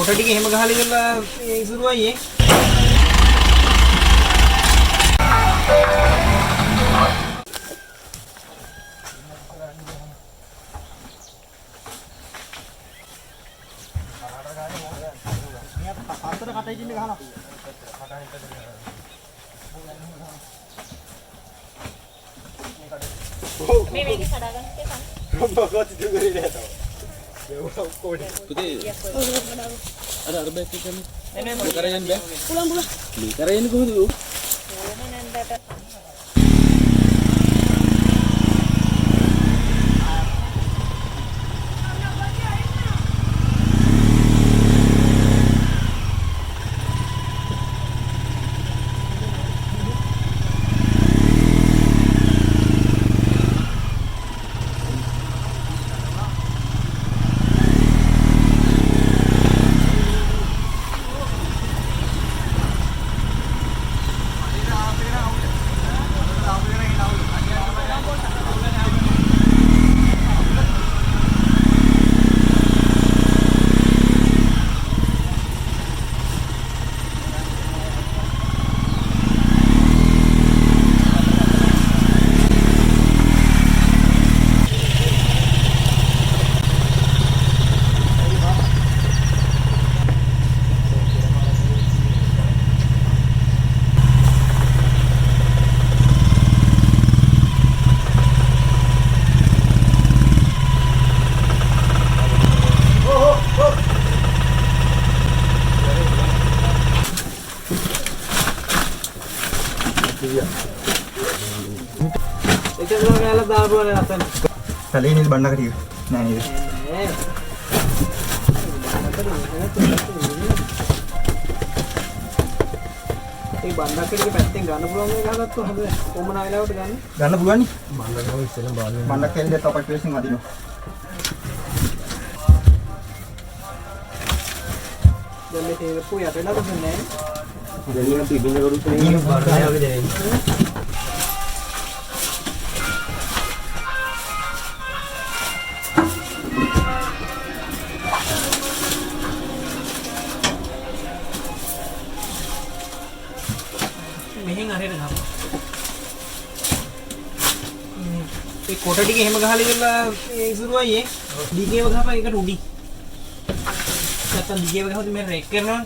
කොට ටික එහෙම ගහලා ඉවරලා ඉසුරුවයි ඈ. අතර කටයි දින්න ගහනවා. මේ මේක කඩා ගන්න එපා. මොකක්ද දුරේ නේද? පුතේ අර බෑක් එක ගන්න. නේ කරගෙන බෑ. පුලම් පුලම්. මේ කරගෙන කොහොමද? ඕන නන්දට. එකදලා ගාලා දාපුවා අතන. තලේ නේද බණ්ඩක ටික. නෑ නේද? නෑ. ඒ බණ්ඩක ටික පැත්තෙන් ගන්න පුළුවන් එක හදත්තු හද කොමන වෙලාවට ගන්න. ගන්න පුළුවන් නේ. බණ්ඩක ගාව ඉස්සෙල්ලා බාලුවා. බණ්ඩක කියන්නේ තව පයිපේසින් වදිනවා. දැන් මේ තේරපු යටලා දුන්නේ නෑ. දැන් නිකන් පිටින් කරුත් නේ. මේ බණ්ඩක වගේ දැනෙන්නේ. මෙහෙන් අරහෙට ගහපන්. ඒ කොට ටික එහෙම ගහලා ඉවරලා ඉසුරුවයි ඈ. දිගේව ගහපන් ඒකට උඩින්. නැත්තම් දිගේව ගහුවොත් මම රෙක් කරනවනේ.